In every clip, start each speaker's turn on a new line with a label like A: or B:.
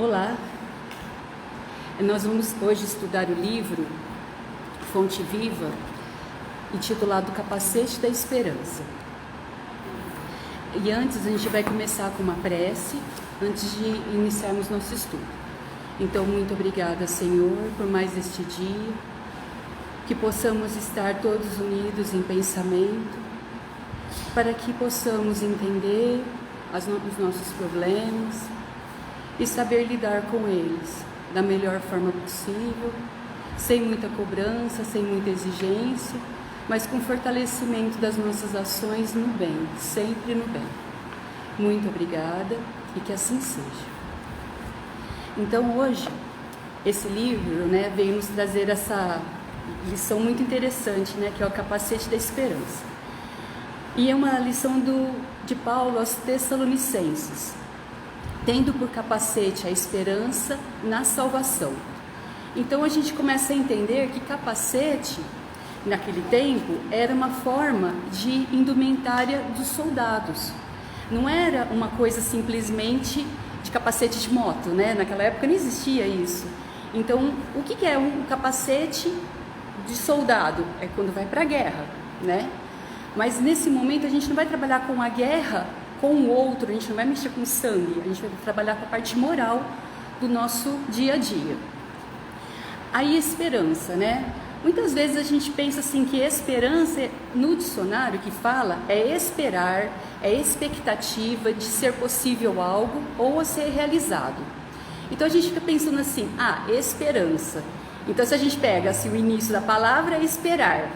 A: Olá, nós vamos hoje estudar o livro Fonte Viva, intitulado Capacete da Esperança. E antes a gente vai começar com uma prece, antes de iniciarmos nosso estudo. Então, muito obrigada, Senhor, por mais este dia, que possamos estar todos unidos em pensamento, para que possamos entender os nossos problemas, e saber lidar com eles da melhor forma possível, sem muita cobrança, sem muita exigência, mas com fortalecimento das nossas ações no bem, sempre no bem. Muito obrigada e que assim seja. Então hoje, esse livro veio nos trazer essa lição muito interessante, que é o Capacete da Esperança. E é uma lição de Paulo aos Tessalonicenses, tendo por capacete a esperança na salvação. Então a gente começa a entender que capacete, naquele tempo, era uma forma de indumentária dos soldados. Não era uma coisa simplesmente de capacete de moto, Naquela época não existia isso. Então, o que é um capacete de soldado? É quando vai para a guerra, Mas nesse momento a gente não vai trabalhar com a guerra com o outro, a gente não vai mexer com sangue, a gente vai trabalhar com a parte moral do nosso dia a dia. Aí esperança, Muitas vezes a gente pensa assim que esperança, no dicionário que fala, é esperar, é expectativa de ser possível algo ou a ser realizado. Então a gente fica pensando assim, esperança. Então se a gente pega assim, o início da palavra é esperar.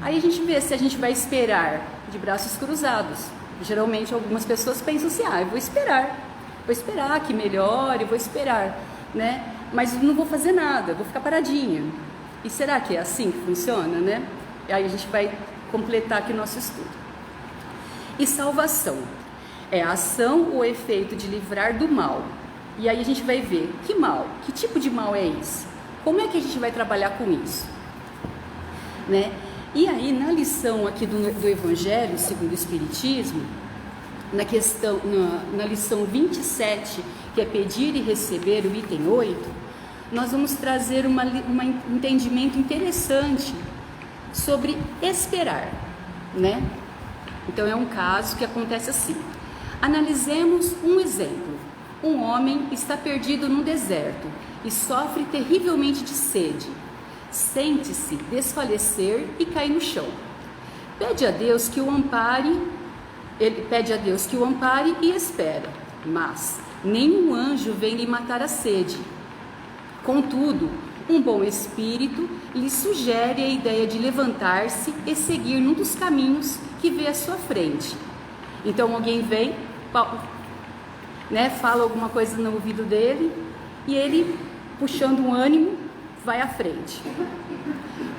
A: Aí a gente vê se a gente vai esperar de braços cruzados. Geralmente algumas pessoas pensam assim, eu vou esperar que melhore, vou esperar, Mas não vou fazer nada, vou ficar paradinha. E será que é assim que funciona, E aí a gente vai completar aqui nosso estudo. E salvação é a ação ou efeito de livrar do mal. E aí a gente vai ver que mal, que tipo de mal é esse? Como é que a gente vai trabalhar com isso, E aí, na lição aqui do Evangelho segundo o Espiritismo, na lição 27, que é pedir e receber, o item 8, nós vamos trazer um entendimento interessante sobre esperar, Então, é um caso que acontece assim. Analisemos um exemplo. Um homem está perdido no deserto e sofre terrivelmente de sede. Sente-se desfalecer e cai no chão. Pede a Deus que o ampare e espera, mas nenhum anjo vem lhe matar a sede. Contudo, um bom espírito lhe sugere a ideia de levantar-se e seguir num dos caminhos que vê à sua frente. Então alguém vem, fala alguma coisa no ouvido dele e ele, puxando um ânimo, vai à frente.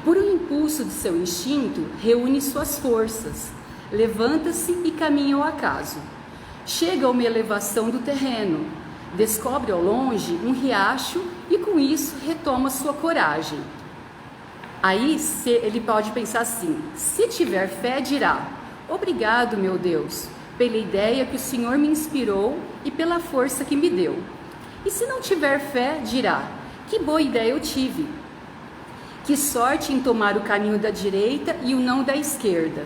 A: Por um impulso de seu instinto, reúne suas forças, levanta-se e caminha ao acaso. Chega a uma elevação do terreno, descobre ao longe um riacho e com isso retoma sua coragem. Aí ele pode pensar assim, se tiver fé dirá, obrigado meu Deus, pela ideia que o Senhor me inspirou e pela força que me deu. E se não tiver fé dirá, que boa ideia eu tive. Que sorte em tomar o caminho da direita e o não da esquerda.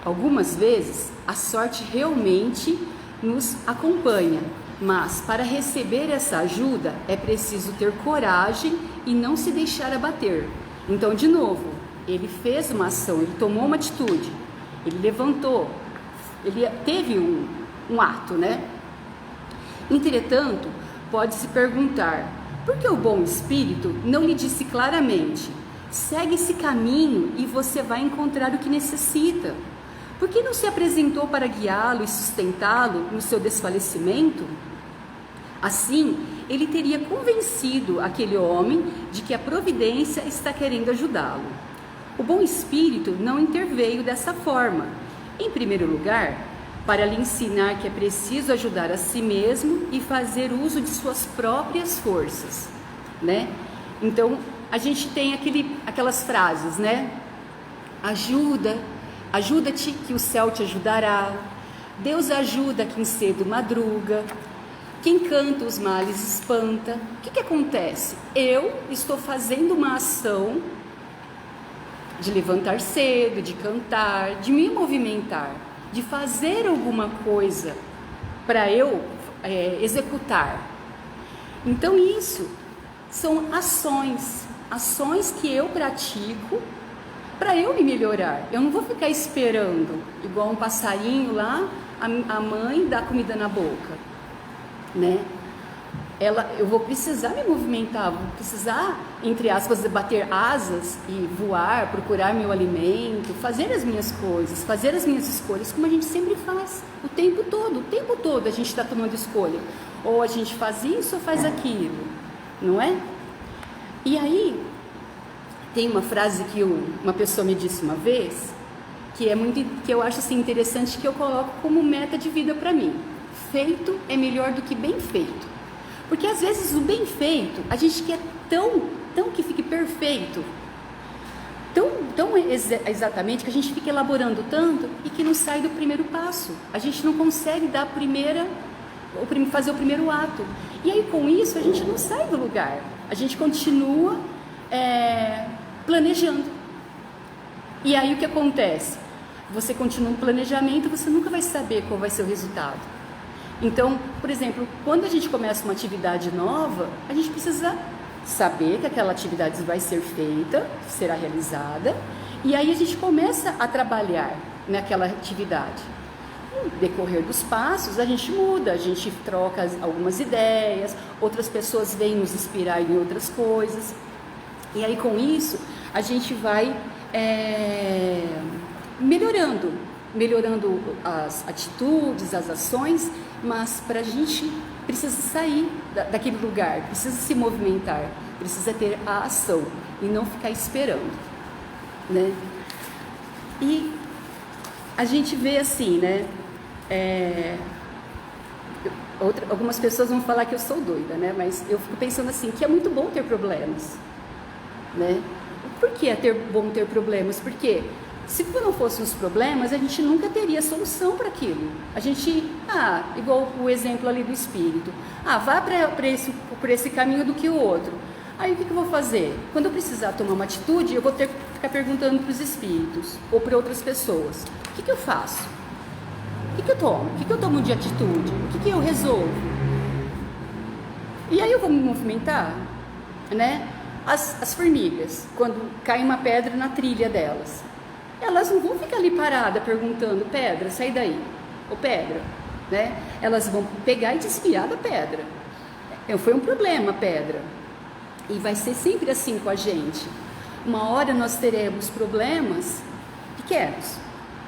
A: Algumas vezes a sorte realmente nos acompanha, mas para receber essa ajuda é preciso ter coragem e não se deixar abater. Então, de novo, ele fez uma ação, ele tomou uma atitude, ele levantou, ele teve um ato, Entretanto, pode-se perguntar, por que o bom espírito não lhe disse claramente, segue esse caminho e você vai encontrar o que necessita? Por que não se apresentou para guiá-lo e sustentá-lo no seu desfalecimento? Assim, ele teria convencido aquele homem de que a providência está querendo ajudá-lo. O bom espírito não interveio dessa forma. Em primeiro lugar, para lhe ensinar que é preciso ajudar a si mesmo e fazer uso de suas próprias forças, Então, a gente tem aquelas frases, ajuda-te que o céu te ajudará, Deus ajuda quem cedo madruga. quem canta os males espanta. O que acontece? Eu estou fazendo uma ação de levantar cedo, de cantar, de me movimentar, de fazer alguma coisa para eu executar. Então isso são ações que eu pratico para eu me melhorar. Eu não vou ficar esperando, igual um passarinho lá, a mãe dá comida na boca, né? Eu vou precisar me movimentar, vou precisar, entre aspas, bater asas e voar, procurar meu alimento, fazer as minhas coisas, fazer as minhas escolhas, como a gente sempre faz, o tempo todo a gente está tomando escolha. Ou a gente faz isso ou faz aquilo, não é? E aí, tem uma frase que uma pessoa me disse uma vez, que eu acho assim, interessante, que eu coloco como meta de vida para mim. Feito é melhor do que bem feito. Porque às vezes o bem feito, a gente quer tão que fique perfeito, tão exatamente, que a gente fica elaborando tanto e que não sai do primeiro passo. A gente não consegue dar fazer o primeiro ato. E aí com isso a gente não sai do lugar. A gente continua planejando. E aí o que acontece? Você continua um planejamento, você nunca vai saber qual vai ser o resultado. Então, por exemplo, quando a gente começa uma atividade nova, a gente precisa saber que aquela atividade vai ser feita, será realizada, e aí a gente começa a trabalhar naquela atividade. No decorrer dos passos, a gente muda, a gente troca algumas ideias, outras pessoas vêm nos inspirar em outras coisas, e aí com isso a gente vai melhorando as atitudes, as ações, mas para a gente precisa sair daquele lugar, precisa se movimentar, precisa ter a ação e não ficar esperando, né? E a gente vê assim, né? Algumas pessoas vão falar que eu sou doida, né? Mas eu fico pensando assim, que é muito bom ter problemas, né? Por que é bom ter problemas? Porque se não fossem os problemas, a gente nunca teria solução para aquilo. A gente, igual o exemplo ali do espírito, vá por esse caminho do que o outro. Aí o que eu vou fazer? Quando eu precisar tomar uma atitude, eu vou ter que ficar perguntando para os espíritos ou para outras pessoas. O que eu faço? O que eu tomo? O que eu tomo de atitude? O que eu resolvo? E aí eu vou me movimentar, né? As formigas, quando cai uma pedra na trilha delas, elas não vão ficar ali paradas perguntando, pedra, sai daí, ô pedra, né? Elas vão pegar e desviar da pedra. Foi um problema, pedra. E vai ser sempre assim com a gente. Uma hora nós teremos problemas pequenos.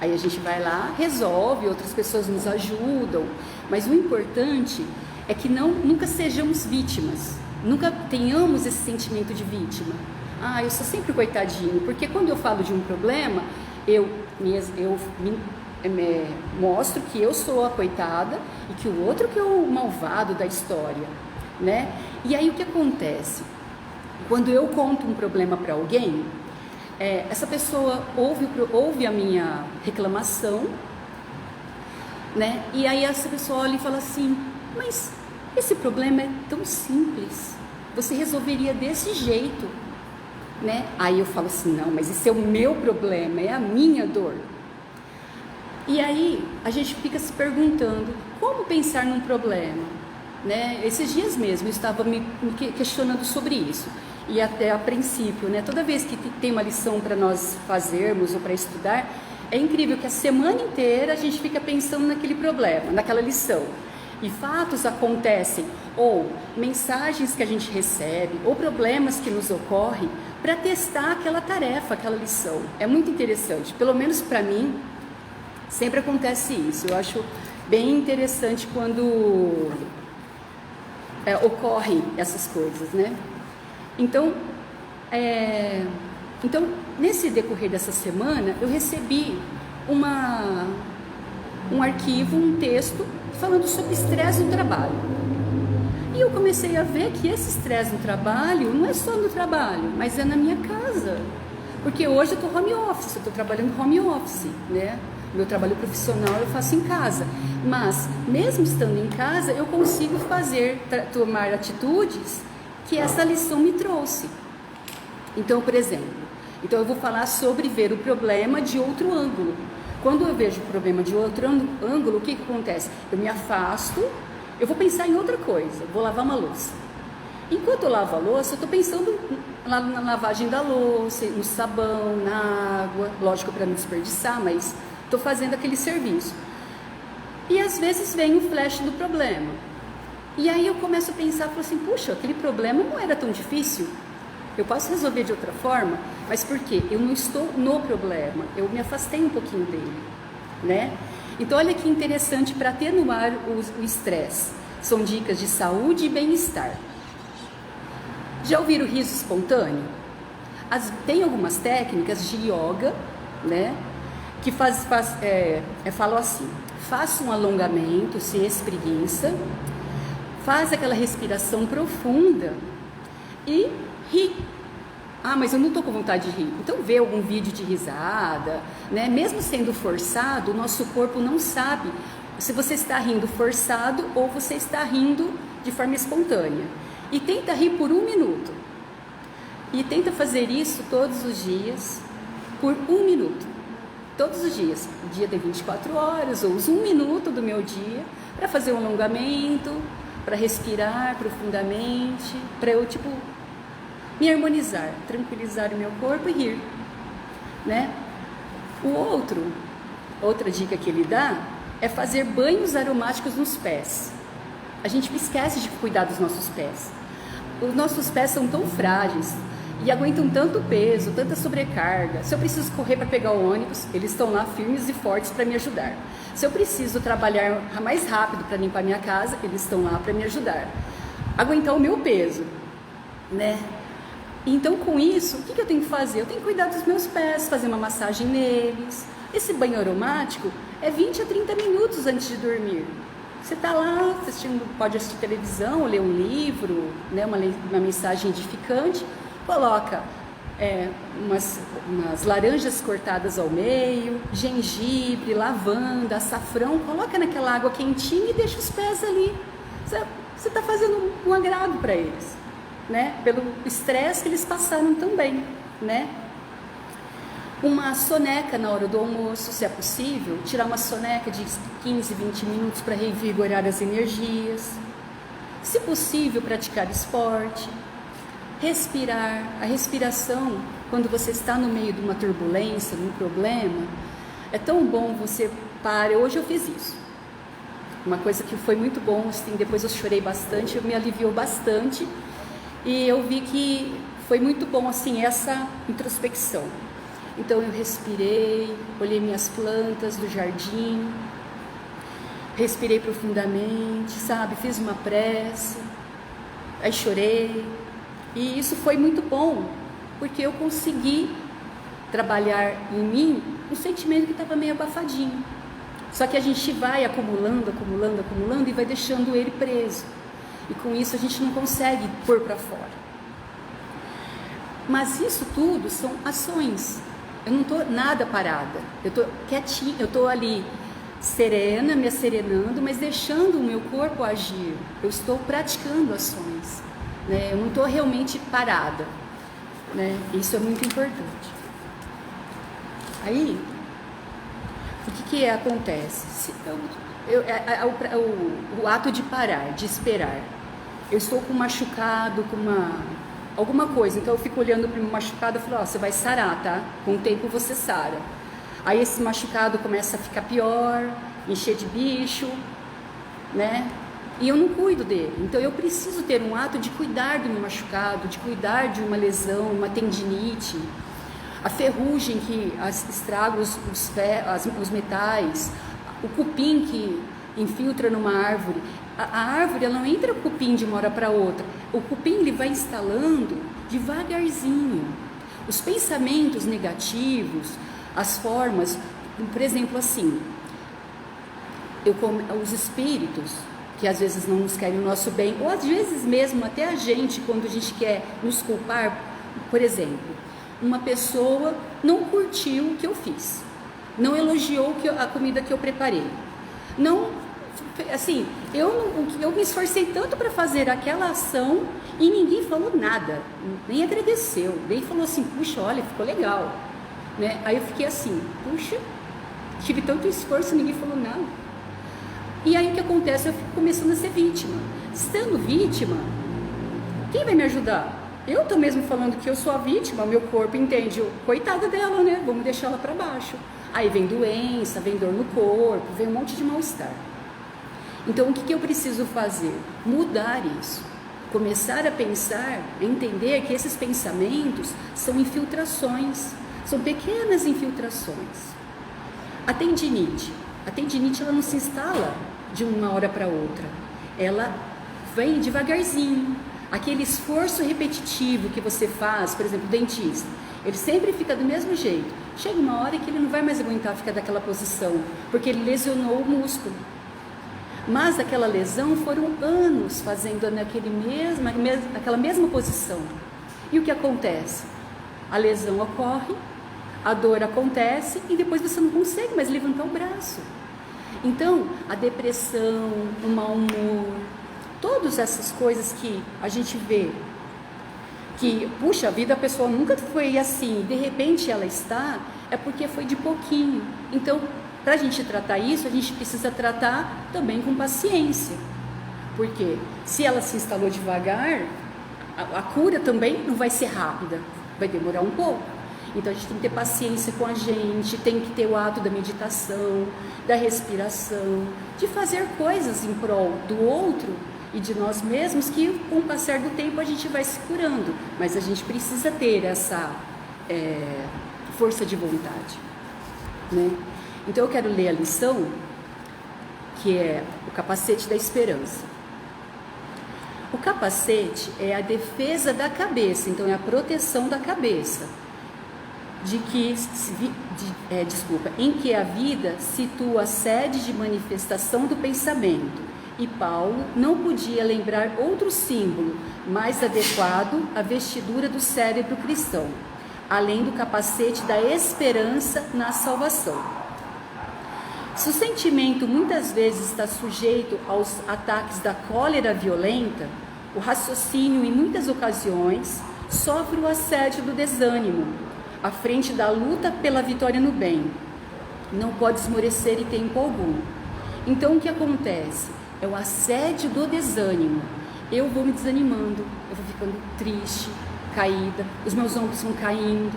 A: Aí a gente vai lá, resolve, outras pessoas nos ajudam. Mas o importante é que nunca sejamos vítimas. Nunca tenhamos esse sentimento de vítima. Eu sou sempre coitadinho, porque quando eu falo de um problema, eu mostro que eu sou a coitada e que o outro que é o malvado da história, né? E aí o que acontece? Quando eu conto um problema para alguém, essa pessoa ouve a minha reclamação, né? E aí essa pessoa olha e fala assim, mas esse problema é tão simples, você resolveria desse jeito, né? Aí eu falo assim, não, mas esse é o meu problema, é a minha dor. E aí a gente fica se perguntando, como pensar num problema, né? Esses dias mesmo eu estava me questionando sobre isso. E até a princípio, né? Toda vez que tem uma lição para nós fazermos ou para estudar, é incrível que a semana inteira a gente fica pensando naquele problema, naquela lição. E fatos acontecem, ou mensagens que a gente recebe, ou problemas que nos ocorrem para testar aquela tarefa, aquela lição. É muito interessante, pelo menos para mim, sempre acontece isso. Eu acho bem interessante quando ocorrem essas coisas, né? Então, nesse decorrer dessa semana, eu recebi um arquivo, um texto, falando sobre estresse no trabalho. E eu comecei a ver que esse estresse no trabalho não é só no trabalho, mas é na minha casa. Porque hoje eu estou home office, eu estou trabalhando home office, né? Meu trabalho profissional eu faço em casa. Mas, mesmo estando em casa, eu consigo tomar atitudes que essa lição me trouxe. Então, por exemplo, eu vou falar sobre ver o problema de outro ângulo. Quando eu vejo o problema de outro ângulo, o que acontece? Eu me afasto, eu vou pensar em outra coisa, vou lavar uma louça. Enquanto eu lavo a louça, eu estou pensando na lavagem da louça, no sabão, na água, lógico para não desperdiçar, mas estou fazendo aquele serviço. E às vezes vem o flash do problema. E aí eu começo a pensar, falo assim, puxa, aquele problema não era tão difícil. Eu posso resolver de outra forma, mas por quê? Eu não estou no problema, eu me afastei um pouquinho dele, né? Então olha que interessante para atenuar o estresse. São dicas de saúde e bem-estar. Já ouviram o riso espontâneo? Tem algumas técnicas de yoga, né? Que falam assim, faça um alongamento, se espreguiça, faz aquela respiração profunda e ri. Ah, mas eu não estou com vontade de rir. Então vê algum vídeo de risada, né? Mesmo sendo forçado, o nosso corpo não sabe se você está rindo forçado ou você está rindo de forma espontânea. E tenta rir por 1 minuto. E tenta fazer isso todos os dias, por 1 minuto. Todos os dias. O dia tem 24 horas, ou uso 1 minuto do meu dia para fazer um alongamento, para respirar profundamente, para eu, me harmonizar, tranquilizar o meu corpo e rir, né? Outra dica que ele dá é fazer banhos aromáticos nos pés. A gente esquece de cuidar dos nossos pés. Os nossos pés são tão frágeis e aguentam tanto peso, tanta sobrecarga. Se eu preciso correr para pegar o ônibus, eles estão lá firmes e fortes para me ajudar. Se eu preciso trabalhar mais rápido para limpar minha casa, eles estão lá para me ajudar. Aguentar o meu peso, né? Então, com isso, o que eu tenho que fazer? Eu tenho que cuidar dos meus pés, fazer uma massagem neles. Esse banho aromático é 20 a 30 minutos antes de dormir. Você está lá, pode assistir televisão, ler um livro, né, uma mensagem edificante, coloca umas laranjas cortadas ao meio, gengibre, lavanda, açafrão, coloca naquela água quentinha e deixa os pés ali. Você está fazendo um agrado para eles, né? Pelo estresse que eles passaram também, né? Uma soneca na hora do almoço, se é possível, tirar uma soneca de 15, 20 minutos para revigorar as energias. Se possível, praticar esporte. Respirar. A respiração, quando você está no meio de uma turbulência, de um problema, é tão bom você parar. Hoje eu fiz isso. Uma coisa que foi muito bom, assim, depois eu chorei bastante, me aliviou bastante. E eu vi que foi muito bom, assim, essa introspecção. Então eu respirei, olhei minhas plantas do jardim, respirei profundamente, sabe? Fiz uma prece, aí chorei. E isso foi muito bom, porque eu consegui trabalhar em mim um sentimento que estava meio abafadinho. Só que a gente vai acumulando e vai deixando ele preso. E com isso a gente não consegue pôr para fora. Mas isso tudo são ações. Eu não estou nada parada. Eu estou quietinha, eu estou ali serena, me serenando, mas deixando o meu corpo agir. Eu estou praticando ações, né? Eu não estou realmente parada, né? Isso é muito importante. Aí, o que acontece? O ato de parar, de esperar. Eu estou com um machucado, alguma coisa, então eu fico olhando para o meu machucado e falo, você vai sarar, tá? Com o tempo você sara. Aí esse machucado começa a ficar pior, encher de bicho, né? E eu não cuido dele. Então eu preciso ter um ato de cuidar do meu machucado, de cuidar de uma lesão, uma tendinite, a ferrugem que estraga os metais, o cupim que infiltra numa árvore. A árvore, ela não entra o cupim de uma hora para outra. O cupim, ele vai instalando devagarzinho. Os pensamentos negativos, as formas, por exemplo, assim, os espíritos, que às vezes não nos querem o nosso bem, ou às vezes mesmo até a gente, quando a gente quer nos culpar, por exemplo, uma pessoa não curtiu o que eu fiz, não elogiou a comida que eu preparei, não assim, eu me esforcei tanto para fazer aquela ação e ninguém falou nada, nem agradeceu, nem falou assim, puxa, olha, ficou legal, né? Aí eu fiquei assim, puxa, tive tanto esforço, ninguém falou nada. E aí o que acontece? Eu fico começando a ser vítima. Estando vítima, quem vai me ajudar? Eu tô mesmo falando que eu sou a vítima, meu corpo entende, coitada dela, né? Vamos deixar ela para baixo. Aí vem doença, vem dor no corpo, vem um monte de mal-estar. Então o que eu preciso fazer? Mudar isso. Começar a pensar, a entender que esses pensamentos são infiltrações, são pequenas infiltrações. A tendinite ela não se instala de uma hora para outra, ela vem devagarzinho. Aquele esforço repetitivo que você faz, por exemplo, o dentista, ele sempre fica do mesmo jeito. Chega uma hora que ele não vai mais aguentar ficar daquela posição, porque ele lesionou o músculo. Mas aquela lesão foram anos fazendo aquela mesma posição. E o que acontece? A lesão ocorre, a dor acontece e depois você não consegue mais levantar o braço. Então, a depressão, o mau humor, todas essas coisas que a gente vê, que, puxa, a vida da pessoa nunca foi assim, de repente ela está, é porque foi de pouquinho. Então, para a gente tratar isso, a gente precisa tratar também com paciência. Porque se ela se instalou devagar, a cura também não vai ser rápida, vai demorar um pouco. Então a gente tem que ter paciência com a gente, tem que ter o ato da meditação, da respiração, de fazer coisas em prol do outro e de nós mesmos, que com o passar do tempo a gente vai se curando. Mas a gente precisa ter essa força de vontade, né? Então eu quero ler a lição, que é o capacete da esperança. O capacete é a defesa da cabeça, então é a proteção da cabeça, em que a vida situa a sede de manifestação do pensamento. E Paulo não podia lembrar outro símbolo mais adequado à vestidura do cérebro cristão, além do capacete da esperança na salvação. Se o sentimento muitas vezes está sujeito aos ataques da cólera violenta, o raciocínio em muitas ocasiões sofre o assédio do desânimo, à frente da luta pela vitória no bem. Não pode esmorecer em tempo algum. Então o que acontece? É o assédio do desânimo. Eu vou me desanimando, eu vou ficando triste, caída, os meus ombros vão caindo.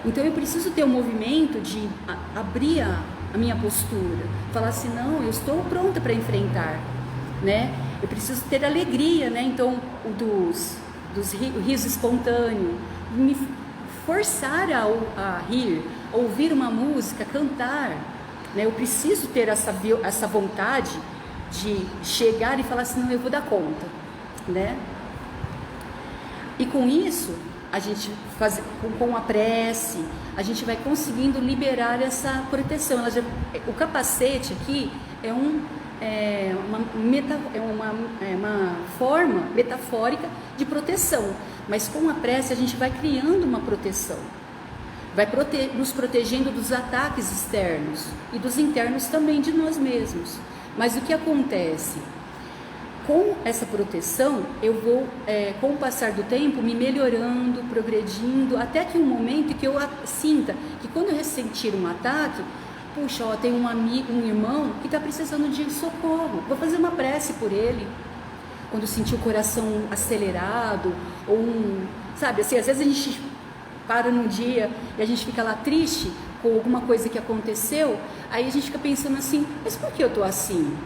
A: Então eu preciso ter um movimento de abrir a minha postura, falar assim, não, eu estou pronta para enfrentar, né? Eu preciso ter alegria, né? Então o riso espontâneo, me forçar a rir, ouvir uma música, cantar, né? Eu preciso ter essa vontade de chegar e falar assim, não, eu vou dar conta, né? E com isso, a gente com a prece, a gente vai conseguindo liberar essa proteção. O capacete aqui é uma forma metafórica de proteção, mas com a prece a gente vai criando uma proteção, vai nos protegendo dos ataques externos e dos internos também de nós mesmos. Mas o que acontece? Com essa proteção, eu vou, com o passar do tempo, me melhorando, progredindo, até que um momento que eu sinta que quando eu sentir um ataque, puxa, tem um amigo, um irmão que está precisando de socorro, vou fazer uma prece por ele. Quando sentir o coração acelerado, ou sabe, assim, às vezes a gente para num dia e a gente fica lá triste com alguma coisa que aconteceu, aí a gente fica pensando assim, mas por que eu estou assim?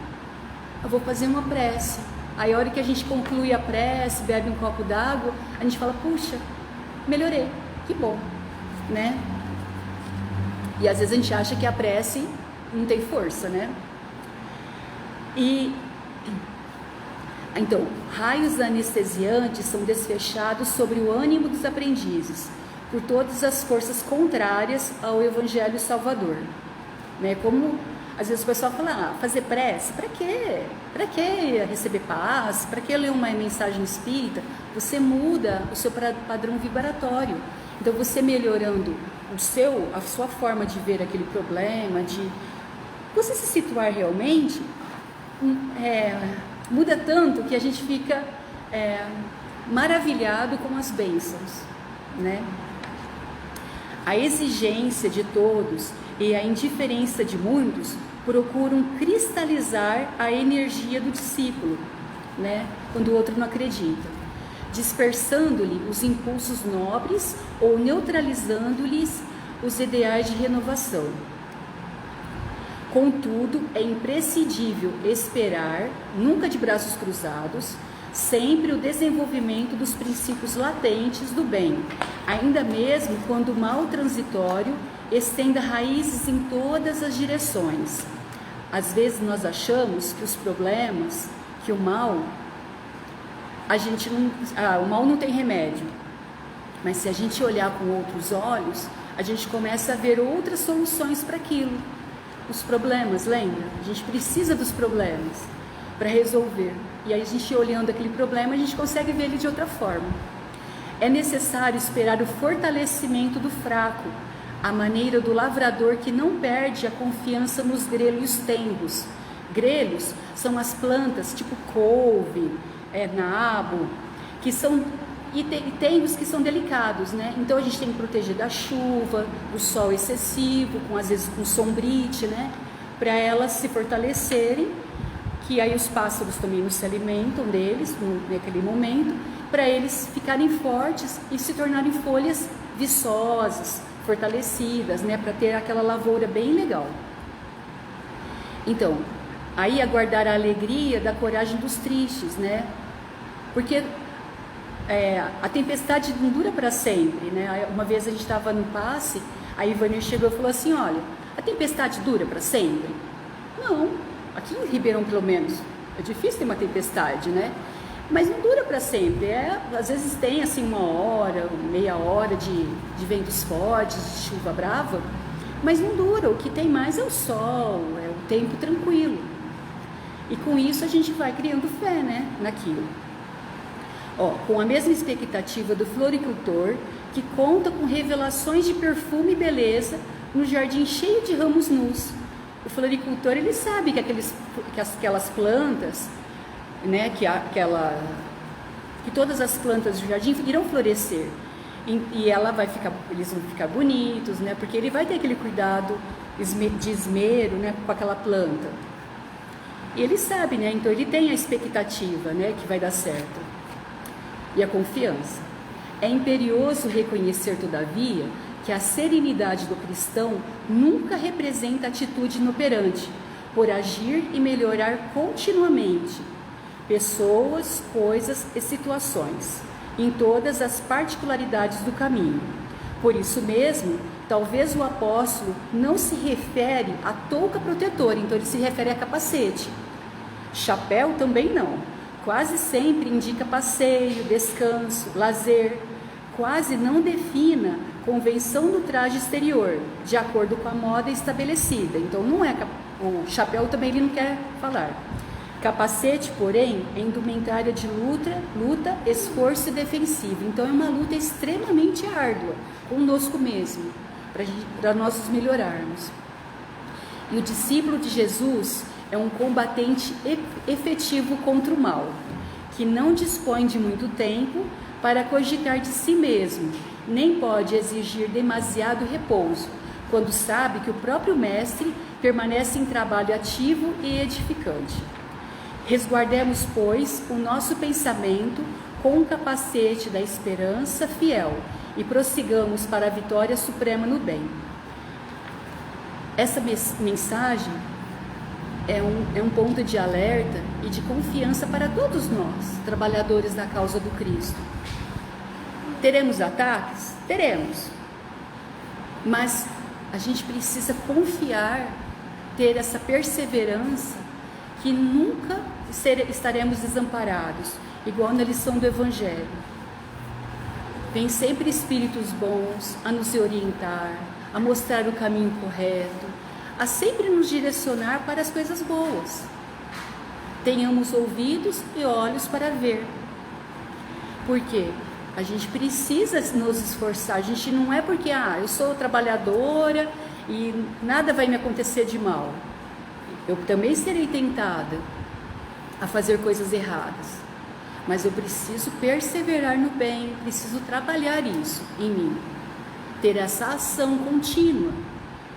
A: Eu vou fazer uma prece. Aí a hora que a gente conclui a prece, bebe um copo d'água, a gente fala, puxa, melhorei, que bom, né? E às vezes a gente acha que a prece não tem força, né? Então, raios anestesiantes são desfechados sobre o ânimo dos aprendizes, por todas as forças contrárias ao Evangelho Salvador, né? Como às vezes o pessoal fala, fazer prece, para quê? Para que receber paz? Para que ler uma mensagem espírita? Você muda o seu padrão vibratório. Então você melhorando a sua forma de ver aquele problema, de você se situar realmente, muda tanto que a gente fica maravilhado com as bênçãos, né? A exigência de todos e a indiferença de muitos procuram cristalizar a energia do discípulo, né? Quando o outro não acredita, dispersando-lhe os impulsos nobres ou neutralizando-lhes os ideais de renovação. Contudo, é imprescindível esperar, nunca de braços cruzados, sempre o desenvolvimento dos princípios latentes do bem, ainda mesmo quando o mal transitório estenda raízes em todas as direções. Às vezes nós achamos que os problemas, que o mal, o mal não tem remédio, mas se a gente olhar com outros olhos, a gente começa a ver outras soluções para aquilo. Os problemas, lembra? A gente precisa dos problemas para resolver. E aí a gente olhando aquele problema, a gente consegue ver ele de outra forma. É necessário esperar o fortalecimento do fraco, à maneira do lavrador que não perde a confiança nos grelhos tenros. Grelhos são as plantas tipo couve, nabo, que são e tenros que são delicados, né? Então a gente tem que proteger da chuva, do sol excessivo, às vezes com sombrite, né? Para elas se fortalecerem, que aí os pássaros também não se alimentam deles naquele momento, para eles ficarem fortes e se tornarem folhas viçosas, fortalecidas, né? Para ter aquela lavoura bem legal. Então, aí aguardar a alegria da coragem dos tristes, né? Porque a tempestade não dura para sempre, né? Uma vez a gente estava no passe, a Ivânia chegou e falou assim, olha, a tempestade dura para sempre? Não, aqui em Ribeirão pelo menos, é difícil ter uma tempestade, né? Mas não dura para sempre, às vezes tem assim 1 hora, meia hora de ventos fortes, de chuva brava, mas não dura, o que tem mais é o sol, é o tempo tranquilo. E com isso a gente vai criando fé, né, naquilo. Com a mesma expectativa do floricultor, que conta com revelações de perfume e beleza no jardim cheio de ramos nus. O floricultor, ele sabe que aquelas plantas, né, que todas as plantas do jardim irão florescer. E eles vão ficar bonitos, né, porque ele vai ter aquele cuidado de esmero, né, com aquela planta. E ele sabe, né, então ele tem a expectativa, né, que vai dar certo. E a confiança. É imperioso reconhecer, todavia, que a serenidade do cristão nunca representa atitude inoperante, por agir e melhorar continuamente pessoas, coisas e situações, em todas as particularidades do caminho. Por isso mesmo, talvez o apóstolo não se refere a touca protetora, então ele se refere a capacete. Chapéu também não. Quase sempre indica passeio, descanso, lazer. Quase não defina convenção do traje exterior, de acordo com a moda estabelecida. Então não é o chapéu também ele não quer falar. Capacete, porém, é indumentária de luta, esforço e defensivo. Então é uma luta extremamente árdua conosco mesmo, para nós nos melhorarmos. E o discípulo de Jesus é um combatente efetivo contra o mal, que não dispõe de muito tempo para cogitar de si mesmo, nem pode exigir demasiado repouso, quando sabe que o próprio Mestre permanece em trabalho ativo e edificante. Resguardemos, pois, o nosso pensamento com o capacete da esperança fiel e prossigamos para a vitória suprema no bem. Essa mensagem é um ponto de alerta e de confiança para todos nós, trabalhadores da causa do Cristo. Teremos ataques? Teremos. Mas a gente precisa confiar, ter essa perseverança, que nunca estaremos desamparados, igual na lição do Evangelho. Vem sempre espíritos bons a nos orientar, a mostrar o caminho correto, a sempre nos direcionar para as coisas boas. Tenhamos ouvidos e olhos para ver. Por quê? A gente precisa nos esforçar. A gente não é porque eu sou trabalhadora e nada vai me acontecer de mal. Eu também serei tentada, a fazer coisas erradas, mas eu preciso perseverar no bem, preciso trabalhar isso em mim, ter essa ação contínua,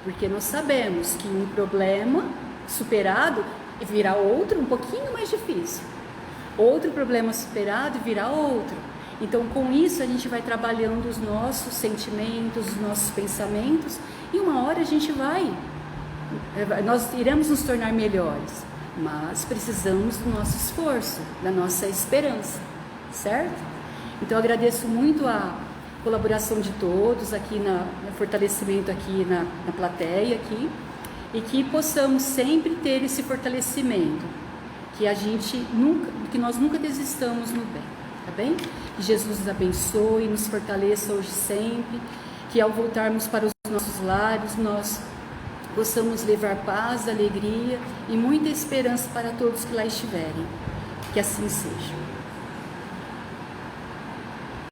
A: porque nós sabemos que um problema superado virá outro um pouquinho mais difícil, outro problema superado virá outro. Então, com isso a gente vai trabalhando os nossos sentimentos, os nossos pensamentos, e uma hora nós iremos nos tornar melhores, mas precisamos do nosso esforço, da nossa esperança, certo? Então, eu agradeço muito a colaboração de todos aqui no fortalecimento aqui na plateia aqui, e que possamos sempre ter esse fortalecimento, que nós nunca desistamos no bem, tá bem? Que Jesus nos abençoe, nos fortaleça hoje sempre, que ao voltarmos para os nossos lares, nós possamos levar paz, alegria e muita esperança para todos que lá estiverem. Que assim seja.